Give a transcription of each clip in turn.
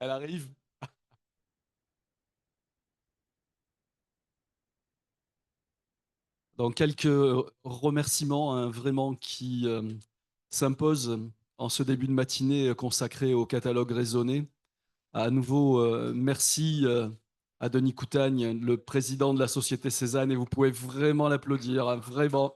Elle arrive. Donc, quelques remerciements hein, vraiment qui s'imposent en ce début de matinée consacré au catalogue raisonné. À nouveau, merci à Denis Coutagne, le président de la Société Cézanne, et vous pouvez vraiment l'applaudir, hein, vraiment.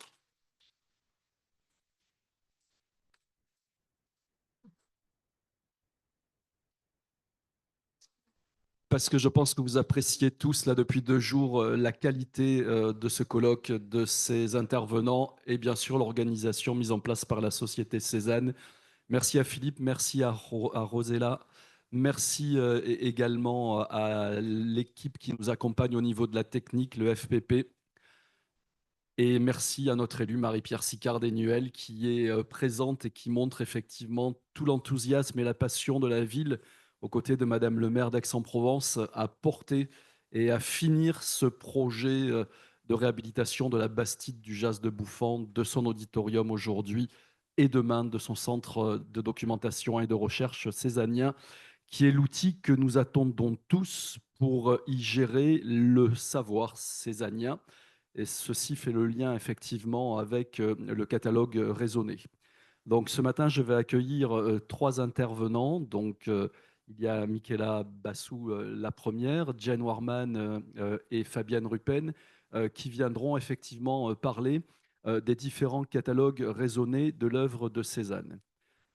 Parce que je pense que vous appréciez tous, là, depuis 2 jours, la qualité de ce colloque, de ces intervenants et bien sûr l'organisation mise en place par la Société Cézanne. Merci à Philippe, merci à Rosella, merci également à l'équipe qui nous accompagne au niveau de la technique, le FPP. Et merci à notre élue Marie-Pierre Sicard-Desnuel qui est présente et qui montre effectivement tout l'enthousiasme et la passion de la ville aux côtés de Madame le maire d'Aix-en-Provence à porter et à finir ce projet de réhabilitation de la Bastide du Jas de Bouffan, de son auditorium aujourd'hui et demain, de son centre de documentation et de recherche césanien, qui est l'outil que nous attendons tous pour y gérer le savoir césanien. Et ceci fait le lien effectivement avec le catalogue raisonné. Donc ce matin, je vais accueillir trois intervenants. Donc il y a Michaela Bassou, la première, Jane Warman et Fabienne Ruppen, qui viendront effectivement parler des différents catalogues raisonnés de l'œuvre de Cézanne.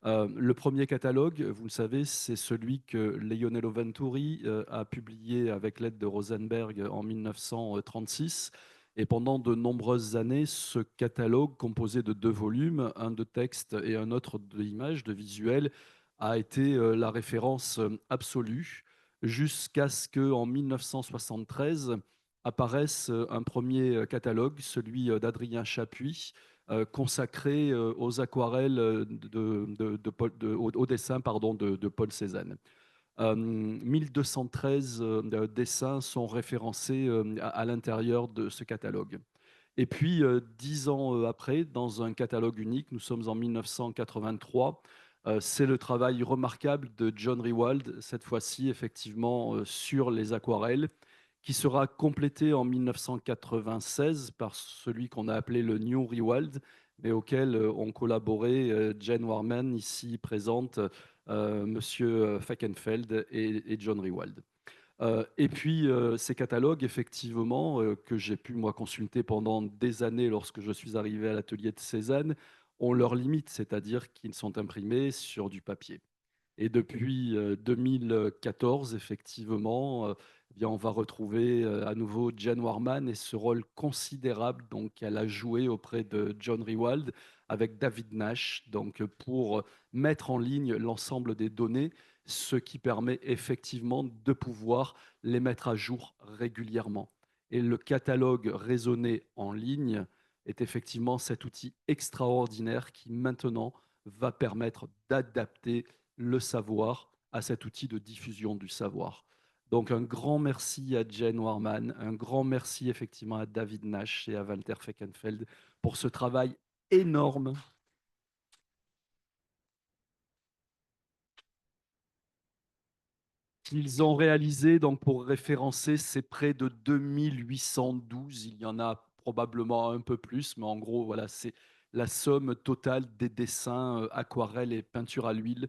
Le premier catalogue, vous le savez, c'est celui que Leonello Venturi a publié avec l'aide de Rosenberg en 1936. Et pendant de nombreuses années, ce catalogue, composé de 2 volumes, un de texte et un autre d'images, de visuels, a été la référence absolue jusqu'à ce qu'en 1973 apparaisse un premier catalogue, celui d'Adrien Chapuis, consacré aux aquarelles au dessin pardon, de Paul Cézanne. 1213 dessins sont référencés à l'intérieur de ce catalogue. Et puis, 10 ans après, dans un catalogue unique, nous sommes en 1983, c'est le travail remarquable de John Rewald, cette fois-ci effectivement sur les aquarelles, qui sera complété en 1996 par celui qu'on a appelé le New Rewald, mais auquel ont collaboré Jane Warman, ici présente, Monsieur Fackenfeld et John Rewald. Et puis, ces catalogues, effectivement, que j'ai pu, moi, consulter pendant des années lorsque je suis arrivé à l'atelier de Cézanne, ont leurs limites, c'est-à-dire qu'ils sont imprimés sur du papier. Et depuis 2014, effectivement, eh bien, on va retrouver à nouveau Jane Warman et ce rôle considérable donc, qu'elle a joué auprès de John Rewald avec David Nash donc, pour mettre en ligne l'ensemble des données, ce qui permet effectivement de pouvoir les mettre à jour régulièrement. Et le catalogue raisonné en ligne est effectivement cet outil extraordinaire qui maintenant va permettre d'adapter le savoir à cet outil de diffusion du savoir. Donc un grand merci à Jane Warman, un grand merci effectivement à David Nash et à Walter Feckenfeld pour ce travail énorme qu'ils ont réalisé. Donc pour référencer, c'est près de 2812. Il y en a probablement un peu plus, mais en gros, voilà, c'est la somme totale des dessins, aquarelles et peintures à l'huile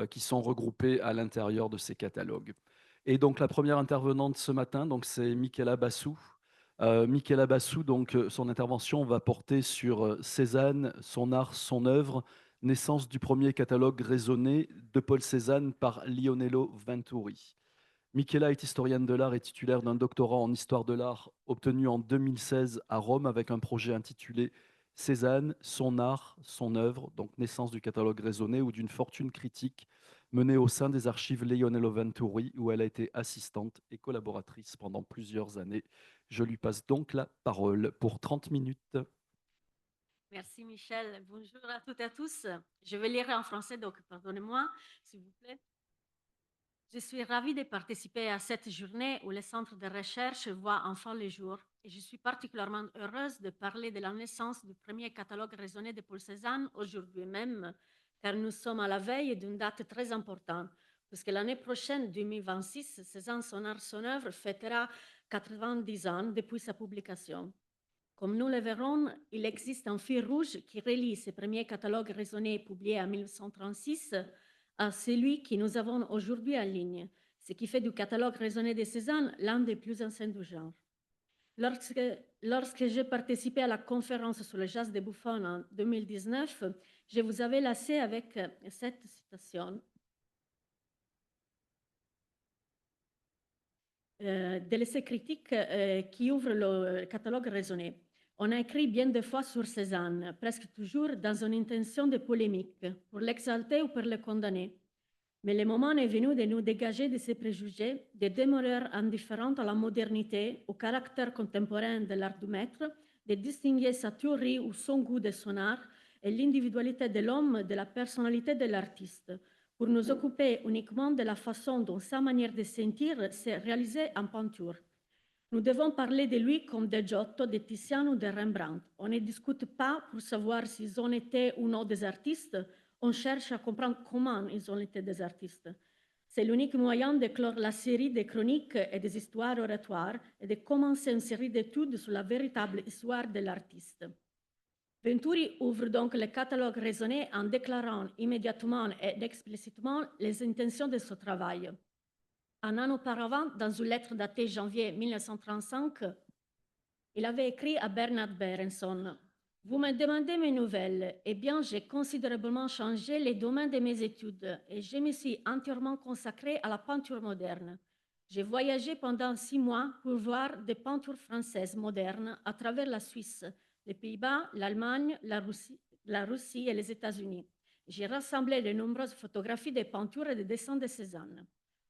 qui sont regroupés à l'intérieur de ces catalogues. Et donc la première intervenante ce matin, donc c'est Michaela Bassou. Michaela Bassou, donc son intervention va porter sur Cézanne, son art, son œuvre, naissance du premier catalogue raisonné de Paul Cézanne par Lionello Venturi. Michela est historienne de l'art et titulaire d'un doctorat en histoire de l'art obtenu en 2016 à Rome avec un projet intitulé Cézanne, son art, son œuvre, donc naissance du catalogue raisonné ou d'une fortune critique menée au sein des archives Leonello Venturi où elle a été assistante et collaboratrice pendant plusieurs années. Je lui passe donc la parole pour 30 minutes. Merci Michel. Bonjour à toutes et à tous. Je vais lire en français, donc pardonnez-moi, s'il vous plaît. Je suis ravie de participer à cette journée où le centre de recherche voit enfin le jour et je suis particulièrement heureuse de parler de la naissance du premier catalogue raisonné de Paul Cézanne aujourd'hui même, car nous sommes à la veille d'une date très importante. puisque l'année prochaine, 2026, Cézanne, son œuvre fêtera 90 ans depuis sa publication. Comme nous le verrons, il existe un fil rouge qui relie ses premiers catalogues raisonnés publiés en 1936 à celui que nous avons aujourd'hui en ligne, ce qui fait du catalogue raisonné de Cézanne l'un des plus anciens du genre. Lorsque j'ai participé à la conférence sur le jazz de Buffon en 2019, je vous avais laissé avec cette citation de l'essai critique qui ouvre le catalogue raisonné. On a écrit bien des fois sur Cézanne, presque toujours dans une intention de polémique, pour l'exalter ou pour le condamner. Mais le moment est venu de nous dégager de ces préjugés, de demeurer indifférents à la modernité, au caractère contemporain de l'art du maître, de distinguer sa théorie ou son goût de son art et l'individualité de l'homme de la personnalité de l'artiste, pour nous occuper uniquement de la façon dont sa manière de sentir s'est réalisée en peinture. Nous devons parler de lui comme de Giotto, de Tiziano ou de Rembrandt. On ne discute pas pour savoir s'ils ont été ou non des artistes, on cherche à comprendre comment ils ont été des artistes. C'est l'unique moyen de clore la série des chroniques et des histoires oratoires et de commencer une série d'études sur la véritable histoire de l'artiste. Venturi ouvre donc le catalogue raisonné en déclarant immédiatement et explicitement les intentions de ce travail. Un an auparavant, dans une lettre datée janvier 1935, il avait écrit à Bernard Berenson « Vous me demandez mes nouvelles. Eh bien, j'ai considérablement changé les domaines de mes études et je me suis entièrement consacré à la peinture moderne. J'ai voyagé pendant 6 mois pour voir des peintures françaises modernes à travers la Suisse, les Pays-Bas, l'Allemagne, la Russie et les États-Unis. J'ai rassemblé de nombreuses photographies des peintures et des dessins de Cézanne.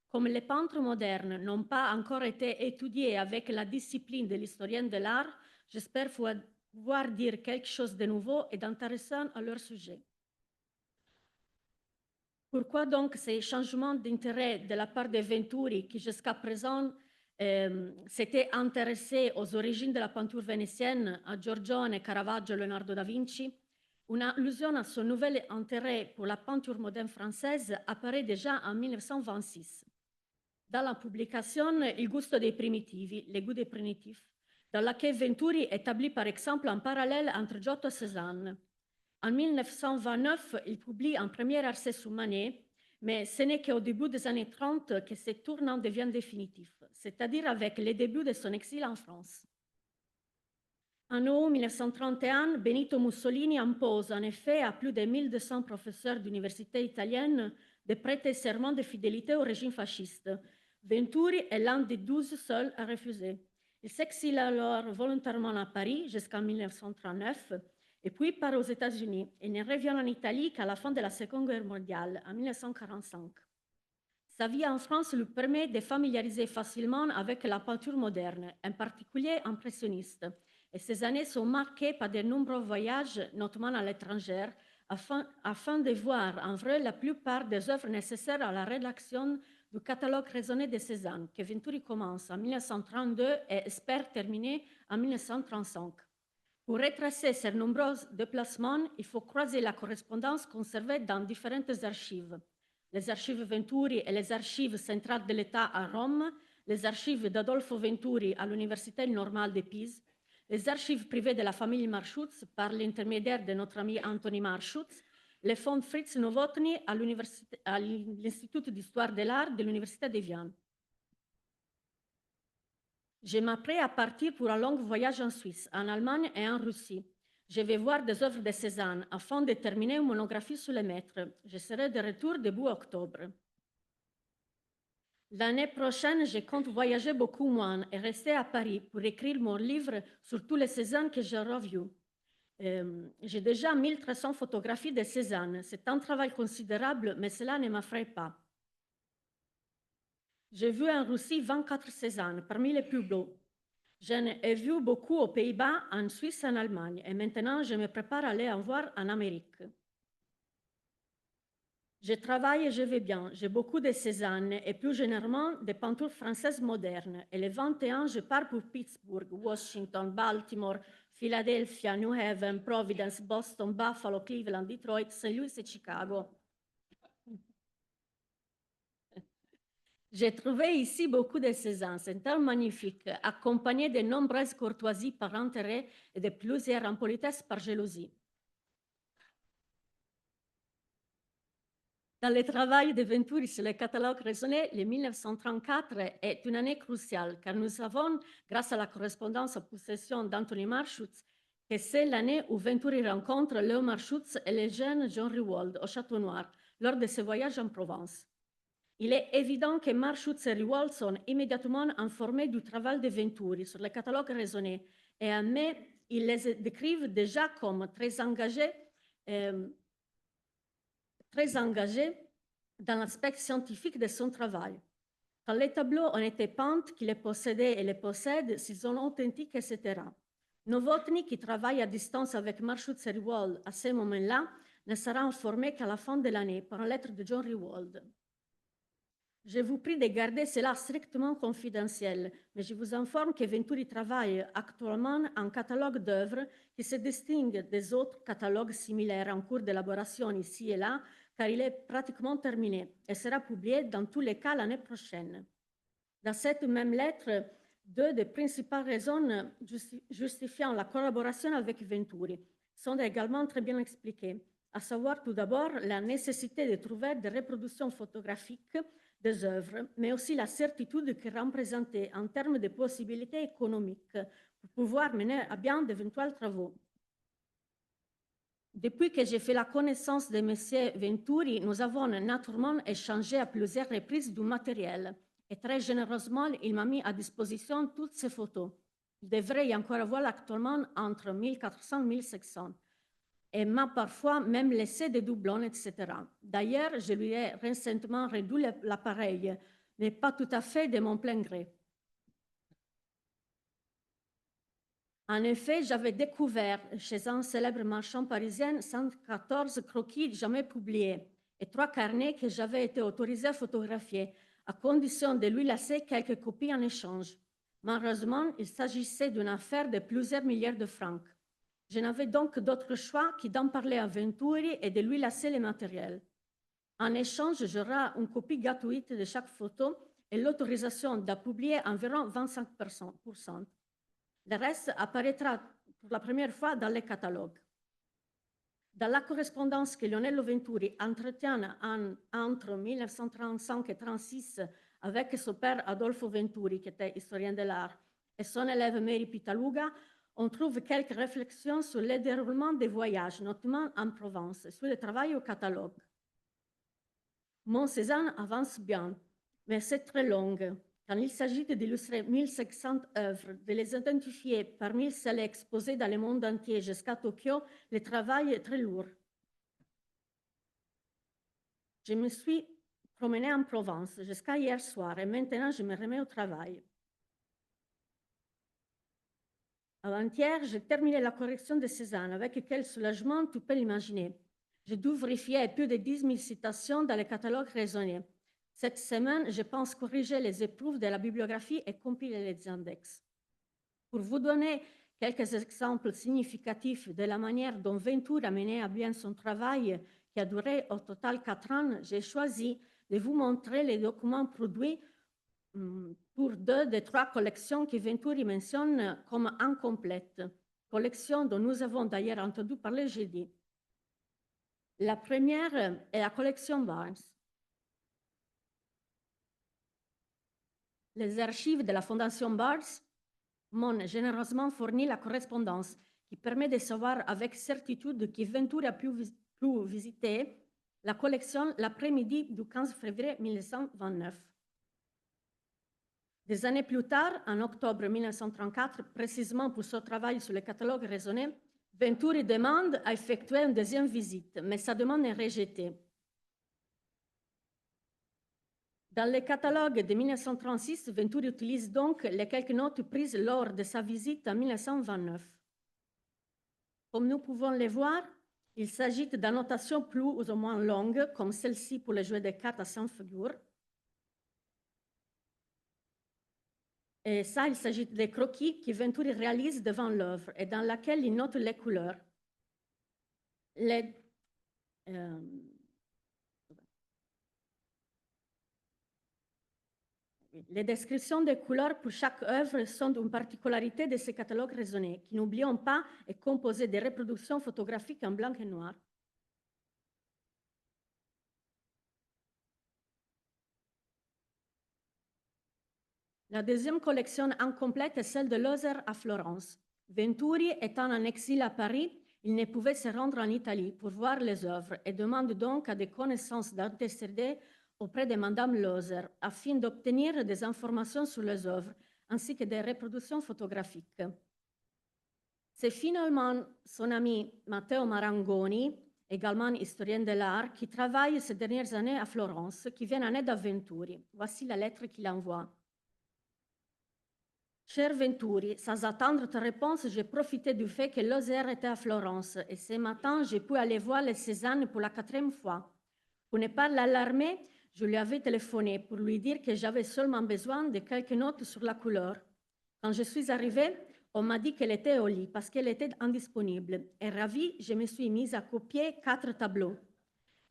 Comme les peintres modernes n'ont pas encore été étudiés avec la discipline de l'historien de l'art, j'espère pouvoir dire quelque chose de nouveau et d'intéressant à leur sujet. Pourquoi donc ces changements d'intérêt de la part de Venturi, qui jusqu'à présent s'était intéressé aux origines de la peinture vénitienne, à Giorgione, Caravaggio, Leonardo da Vinci? Une allusion à son nouvel intérêt pour la peinture moderne française apparaît déjà en 1926. Dans la publication Il gusto dei primitivi, les goûts des primitifs, dans laquelle Venturi établit par exemple un parallèle entre Giotto et Cézanne. En 1929, il publie un premier essai sur Manet, mais ce n'est qu'au début des années 30 que ce tournant devient définitif, c'est-à-dire avec le début de son exil en France. En août 1931, Benito Mussolini impose en effet à plus de 1200 professeurs d'université italienne de prêter serment de fidélité au régime fasciste. Venturi est l'un des 12 seuls à refuser. Il s'exile alors volontairement à Paris jusqu'en 1939 et puis part aux États-Unis. Il ne revient en Italie qu'à la fin de la Seconde Guerre mondiale, en 1945. Sa vie en France lui permet de familiariser facilement avec la peinture moderne, en particulier impressionniste. Et ces années sont marquées par de nombreux voyages, notamment à l'étranger, afin de voir en vrai la plupart des œuvres nécessaires à la rédaction du catalogue raisonné de Cézanne, que Venturi commence en 1932 et espère terminer en 1935. Pour retracer ces nombreux déplacements, il faut croiser la correspondance conservée dans différentes archives. Les archives Venturi et les archives centrales de l'État à Rome, les archives d'Adolfo Venturi à l'Université normale de Pise, les archives privées de la famille Marschutz par l'intermédiaire de notre ami Anthony Marschutz, les fonds Fritz Novotny à l'Institut d'histoire de l'art de l'Université de Vienne. Je m'apprête à partir pour un long voyage en Suisse, en Allemagne et en Russie. Je vais voir des œuvres de Cézanne afin de terminer une monographie sur les maîtres. Je serai de retour début octobre. L'année prochaine, je compte voyager beaucoup moins et rester à Paris pour écrire mon livre sur tous les Cézanne que j'ai revus. J'ai déjà 1300 photographies de Cézanne. C'est un travail considérable, mais cela ne m'effraie pas. J'ai vu en Russie 24 Cézanne, parmi les plus beaux. J'en ai vu beaucoup aux Pays-Bas, en Suisse et en Allemagne. Et maintenant, je me prépare à aller en voir en Amérique. Je travaille et je vais bien. J'ai beaucoup de Cézanne et plus généralement des peintures françaises modernes. Et le 21, je pars pour Pittsburgh, Washington, Baltimore, Philadelphia, New Haven, Providence, Boston, Buffalo, Cleveland, Detroit, St. Louis et Chicago. J'ai trouvé ici beaucoup de Cézanne, c'est un terme magnifique, accompagné de nombreuses courtoisies par intérêt et de plusieurs impolitesses par jalousie. Dans le travail de Venturi sur le catalogue raisonné, le 1934 est une année cruciale car nous savons, grâce à la correspondance en possession d'Anthony Marschutz, que c'est l'année où Venturi rencontre Léo Marschutz et le jeune John Riwald au Château Noir lors de ses voyages en Provence. Il est évident que Marschutz et Riwald sont immédiatement informés du travail de Venturi sur le catalogue raisonné et mais ils les décrivent déjà comme très engagés dans l'aspect scientifique de son travail. Quand les tableaux ont été peints, qu'il les possédait et les possède, s'ils sont authentiques, etc. Novotny, qui travaille à distance avec Marschutz et Riwald à ce moment-là, ne sera informé qu'à la fin de l'année par une lettre de John Riwald. Je vous prie de garder cela strictement confidentiel, mais je vous informe que Venturi travaille actuellement un catalogue d'œuvres qui se distingue des autres catalogues similaires en cours d'élaboration ici et là, car il est pratiquement terminé et sera publié dans tous les cas l'année prochaine. Dans cette même lettre, deux des principales raisons justifiant la collaboration avec Venturi sont également très bien expliquées, à savoir tout d'abord la nécessité de trouver des reproductions photographiques des œuvres, mais aussi la certitude qu'ils représentaient en termes de possibilités économiques pour pouvoir mener à bien d'éventuels travaux. Depuis que j'ai fait la connaissance de M. Venturi, nous avons naturellement échangé à plusieurs reprises du matériel et très généreusement, il m'a mis à disposition toutes ces photos. Il devrait y encore avoir actuellement entre 1400 et 1600 et m'a parfois même laissé des doublons, etc. D'ailleurs, je lui ai récemment réduit l'appareil, mais pas tout à fait de mon plein gré. En effet, j'avais découvert chez un célèbre marchand parisien 114 croquis jamais publiés et 3 carnets que j'avais été autorisé à photographier, à condition de lui laisser quelques copies en échange. Malheureusement, il s'agissait d'une affaire de plusieurs milliards de francs. Je n'avais donc d'autre choix que d'en parler à Venturi et de lui laisser le matériel. En échange, j'aurai une copie gratuite de chaque photo et l'autorisation de publier environ 25%. Le reste apparaîtra pour la première fois dans les catalogues. Dans la correspondance que Lionel Venturi entretient entre 1935 et 1936 avec son père Adolfo Venturi, qui était historien de l'art, et son élève Mary Pitaluga, on trouve quelques réflexions sur le déroulement des voyages, notamment en Provence, sur le travail au catalogue. Mon Cézanne avance bien, mais c'est très long. Quand il s'agit d'illustrer 1500 œuvres, de les identifier parmi celles exposées dans le monde entier jusqu'à Tokyo, le travail est très lourd. Je me suis promenée en Provence jusqu'à hier soir et maintenant je me remets au travail. Avant-hier, j'ai terminé la correction de Cézanne. Avec quel soulagement, tu peux l'imaginer. J'ai dû vérifier plus de 10 000 citations dans le catalogue raisonné. Cette semaine, je pense corriger les éprouves de la bibliographie et compiler les index. Pour vous donner quelques exemples significatifs de la manière dont Venturi a mené à bien son travail, qui a duré au total 4 ans, j'ai choisi de vous montrer les documents produits pour 2 des 3 collections que Venturi mentionne comme incomplètes, collections dont nous avons d'ailleurs entendu parler jeudi. La première est la collection Barnes. Les archives de la Fondation Barnes m'ont généreusement fourni la correspondance qui permet de savoir avec certitude que Venturi a pu visiter la collection l'après-midi du 15 février 1929. Des années plus tard, en octobre 1934, précisément pour son travail sur le catalogue raisonné, Venturi demande à effectuer une deuxième visite, mais sa demande est rejetée. Dans le catalogue de 1936, Venturi utilise donc les quelques notes prises lors de sa visite en 1929. Comme nous pouvons le voir, il s'agit d'annotations plus ou moins longues, comme celle-ci pour les jeux de cartes à 5 figures. Et ça, il s'agit des croquis que Venturi réalise devant l'œuvre et dans laquelle il note les couleurs. Les descriptions des couleurs pour chaque œuvre sont une particularité de ce catalogue raisonné, qui, n'oublions pas, est composé de reproductions photographiques en blanc et noir. La deuxième collection incomplète est celle de Lozer à Florence. Venturi étant en exil à Paris, il ne pouvait se rendre en Italie pour voir les œuvres et demande donc à des connaissances d'antécédés auprès de Madame Lozer afin d'obtenir des informations sur les œuvres ainsi que des reproductions photographiques. C'est finalement son ami Matteo Marangoni, également historien de l'art, qui travaille ces dernières années à Florence, qui vient en aide à Venturi. Voici la lettre qu'il envoie. Cher Venturi, sans attendre ta réponse, j'ai profité du fait que Lozer était à Florence et ce matin, j'ai pu aller voir les Cézanne pour la 4e fois. Pour ne pas l'alarmer, je lui avais téléphoné pour lui dire que j'avais seulement besoin de quelques notes sur la couleur. Quand je suis arrivée, on m'a dit qu'elle était au lit parce qu'elle était indisponible. Et ravie, je me suis mise à copier 4 tableaux.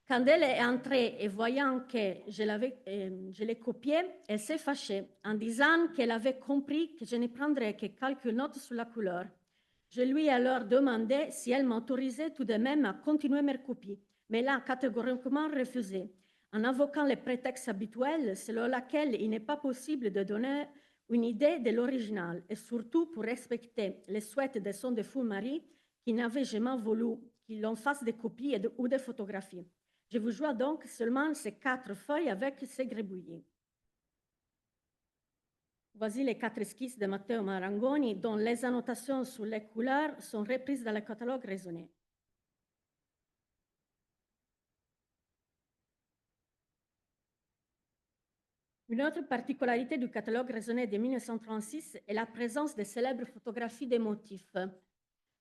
Quand elle est entrée et voyant que je l'ai copié, elle s'est fâchée en disant qu'elle avait compris que je ne prendrais que quelques notes sur la couleur. Je lui ai alors demandé si elle m'autorisait tout de même à continuer mes copies, mais elle a catégoriquement refusé, en invoquant les prétextes habituels selon lesquels il n'est pas possible de donner une idée de l'original et surtout pour respecter les souhaits de son défunt mari qui n'avait jamais voulu qu'il en fasse des copies ou des photographies. Je vous joins donc seulement ces 4 feuilles avec ces gribouillis. Voici les 4 esquisses de Matteo Marangoni, dont les annotations sur les couleurs sont reprises dans le catalogue raisonné. Une autre particularité du catalogue raisonné de 1936 est la présence de célèbres photographies des motifs.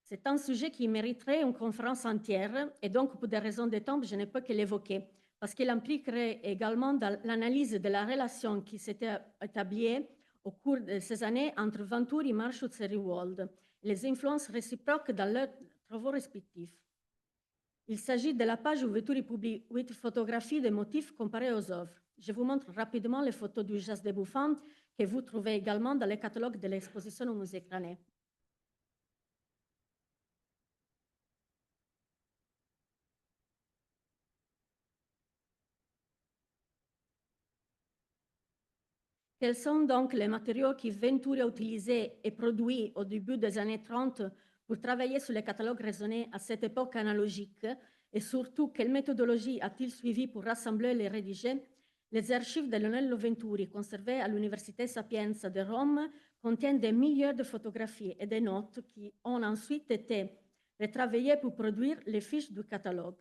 C'est un sujet qui mériterait une conférence entière et donc pour des raisons de temps, je ne peux que l'évoquer parce qu'il impliquerait également dans l'analyse de la relation qui s'était établie au cours de ces années entre Venturi, Marschutz et Rewald, les influences réciproques dans leurs travaux respectifs. Il s'agit de la page où Venturi publie 8 photographies de motifs comparés aux œuvres. Je vous montre rapidement les photos du geste de Buffon que vous trouvez également dans le catalogue de l'exposition au musée Cranet. Quels sont donc les matériaux que Venturi a utilisés et produits au début des années 30 pour travailler sur les catalogues raisonnés à cette époque analogique et surtout quelle méthodologie a-t-il suivi pour rassembler et les rédiger? Les archives de Leonello Venturi conservées à l'Université Sapienza de Rome contiennent des milliers de photographies et de notes qui ont ensuite été retravaillées pour produire les fiches du catalogue.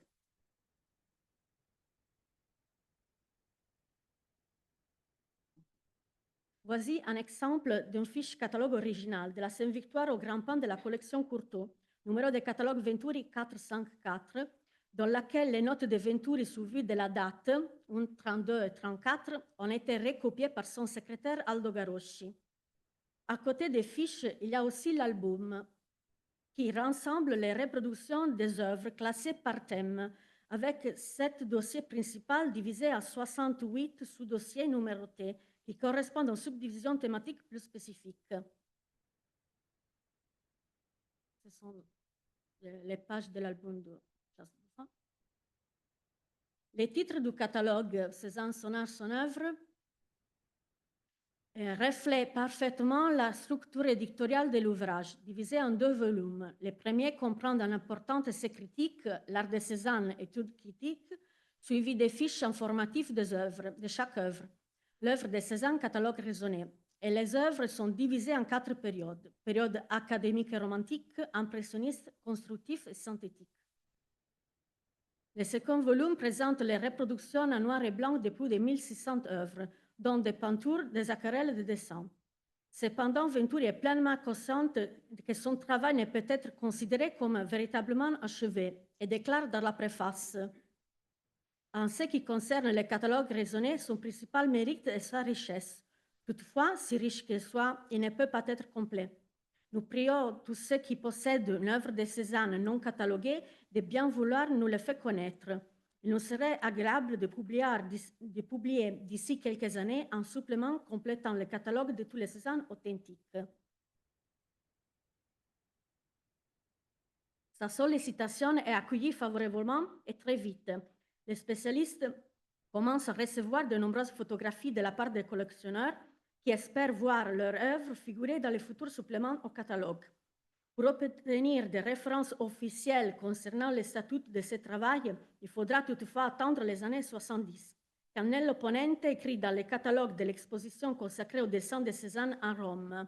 Voici un exemple d'une fiche catalogue originale de la Sainte-Victoire au Grand Pan de la collection Courtauld, numéro de catalogue Venturi 454, dans laquelle les notes de Venturi suivies de la date, 1, 32 et 34, ont été recopiées par son secrétaire Aldo Garosci. À côté des fiches, il y a aussi l'album qui rassemble les reproductions des œuvres classées par thème, avec 7 dossiers principaux divisés à 68 sous-dossiers numérotés qui correspondent aux subdivisions thématiques plus spécifiques. Ce sont les pages de l'album de Charles Buffon. Les titres du catalogue Cézanne, son art, son œuvre reflètent parfaitement la structure éditoriale de l'ouvrage, divisé en 2 volumes. Le premier comprend un important essai critique, L'art de Cézanne, étude critique, suivi des fiches informatives des œuvres, de chaque œuvre. L'œuvre de Cézanne, catalogue raisonné. Et les œuvres sont divisées en 4 périodes. Période académique et romantique, impressionniste, constructif et synthétique. Le second volume présente les reproductions en noir et blanc de plus de 1600 œuvres, dont des peintures, des aquarelles et des dessins. Cependant, Venturi est pleinement consciente que son travail ne peut être considéré comme véritablement achevé et déclare dans la préface: en ce qui concerne le catalogue raisonné, son principal mérite est sa richesse. Toutefois, si riche qu'il soit, il ne peut pas être complet. Nous prions tous ceux qui possèdent une œuvre de Cézanne non cataloguée de bien vouloir nous le faire connaître. Il nous serait agréable de publier d'ici quelques années un supplément complétant le catalogue de tous les Cézannes authentiques. Sa sollicitation est accueillie favorablement et très vite. Les spécialistes commencent à recevoir de nombreuses photographies de la part des collectionneurs qui espèrent voir leur œuvre figurer dans les futurs suppléments au catalogue. Pour obtenir des références officielles concernant le statut de ce travail, il faudra toutefois attendre les années 70, quand Nello Ponente écrit dans le catalogue de l'exposition consacrée au dessin de Cézanne à Rome.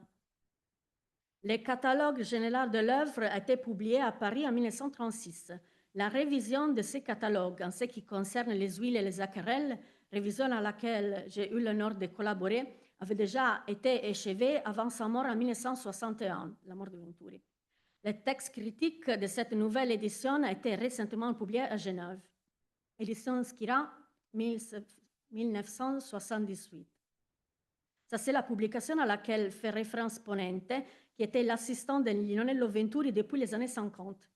Le catalogue général de l'œuvre a été publié à Paris en 1936. La révision de ce catalogue en ce qui concerne les huiles et les aquarelles, révision à laquelle j'ai eu l'honneur de collaborer, avait déjà été achevée avant sa mort en 1961, la mort de Venturi. Le texte critique de cette nouvelle édition a été récemment publié à Genève. Édition Schira, 1978. Ça, c'est la publication à laquelle fait référence Ponente, qui était l'assistant de Lionello Venturi depuis les années 50.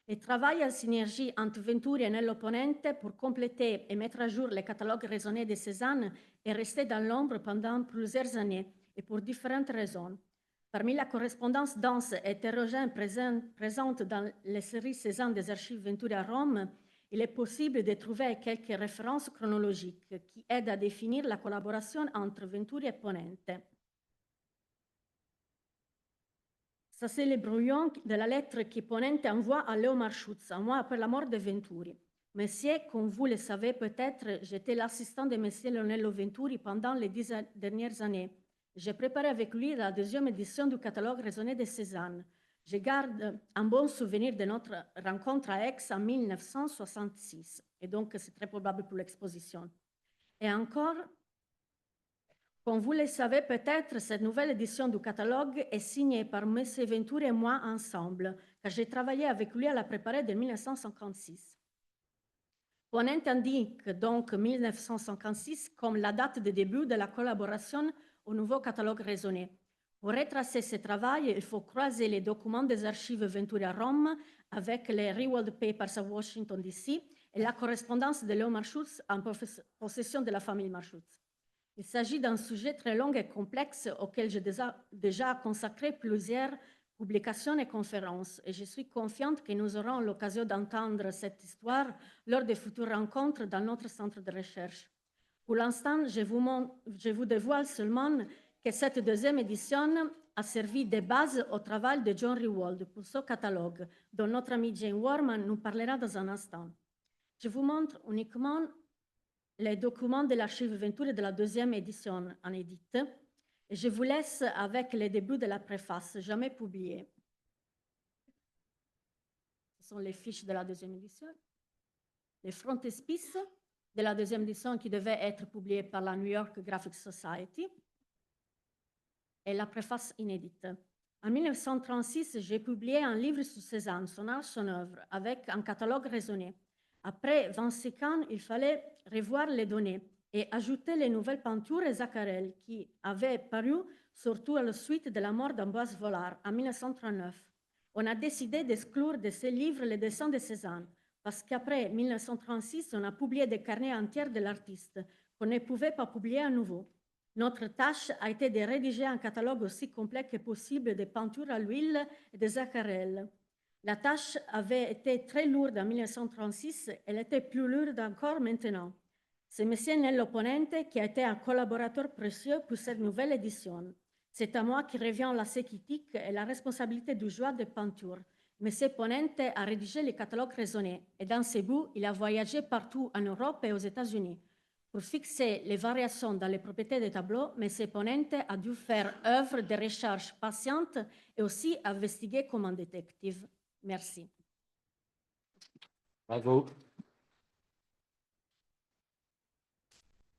Il travaille en synergie entre Venturi et Nello Ponente pour compléter et mettre à jour le catalogue raisonné de Cézanne est resté dans l'ombre pendant plusieurs années et pour différentes raisons. Parmi la correspondance dense et hétérogène présente dans les séries Cézanne des archives Venturi à Rome, il est possible de trouver quelques références chronologiques qui aident à définir la collaboration entre Venturi et Ponente. Ça, c'est le brouillon de la lettre que Ponente envoie à Leo Marschutz, un mois après la mort de Venturi. Monsieur, comme vous le savez peut-être, j'étais l'assistant de Monsieur Leonello Venturi pendant les 10 dernières années. J'ai préparé avec lui la deuxième édition du catalogue raisonné de Cézanne. Je garde un bon souvenir de notre rencontre à Aix en 1966, et donc c'est très probable pour l'exposition. Et encore, comme vous le savez peut-être, cette nouvelle édition du catalogue est signée par M. Venturi et moi ensemble, car j'ai travaillé avec lui à la préparer de 1956. Ponente indique donc 1956 comme la date de début de la collaboration au nouveau catalogue raisonné. Pour retracer ce travail, il faut croiser les documents des archives Venturi à Rome avec les Rewald Papers à Washington, D.C. et la correspondance de Leo Marschutz en possession de la famille Marschutz. Il s'agit d'un sujet très long et complexe auquel j'ai déjà consacré plusieurs publications et conférences, et je suis confiante que nous aurons l'occasion d'entendre cette histoire lors de futures rencontres dans notre centre de recherche. Pour l'instant, je vous dévoile seulement que cette deuxième édition a servi de base au travail de John Rewald pour ce catalogue, dont notre amie Jane Warman nous parlera dans un instant. Je vous montre uniquement les documents de l'archive Venturi de la deuxième édition en édite. Et je vous laisse avec les débuts de la préface, jamais publiée. Ce sont les fiches de la deuxième édition. Les frontispices de la deuxième édition qui devait être publiée par la New York Graphic Society. Et la préface inédite. En 1936, j'ai publié un livre sur Cézanne, son art, son œuvre, avec un catalogue raisonné. Après 25 ans, il fallait revoir les données et ajouter les nouvelles peintures et aquarelles qui avaient paru surtout à la suite de la mort d'Ambroise Vollard en 1939. On a décidé d'exclure de ces livres les dessins de Cézanne parce qu'après 1936, on a publié des carnets entiers de l'artiste qu'on ne pouvait pas publier à nouveau. Notre tâche a été de rédiger un catalogue aussi complet que possible des peintures à l'huile et des aquarelles. La tâche avait été très lourde en 1936, elle était plus lourde encore maintenant. C'est M. Nello Ponente qui a été un collaborateur précieux pour cette nouvelle édition. C'est à moi qui revient la critique et la responsabilité du choix de peinture. M. Ponente a rédigé le catalogue raisonné et dans ses bouts, il a voyagé partout en Europe et aux États-Unis. Pour fixer les variations dans les propriétés des tableaux, M. Ponente a dû faire œuvre de recherche patiente et aussi investiguer comme un détective. Merci. Bravo.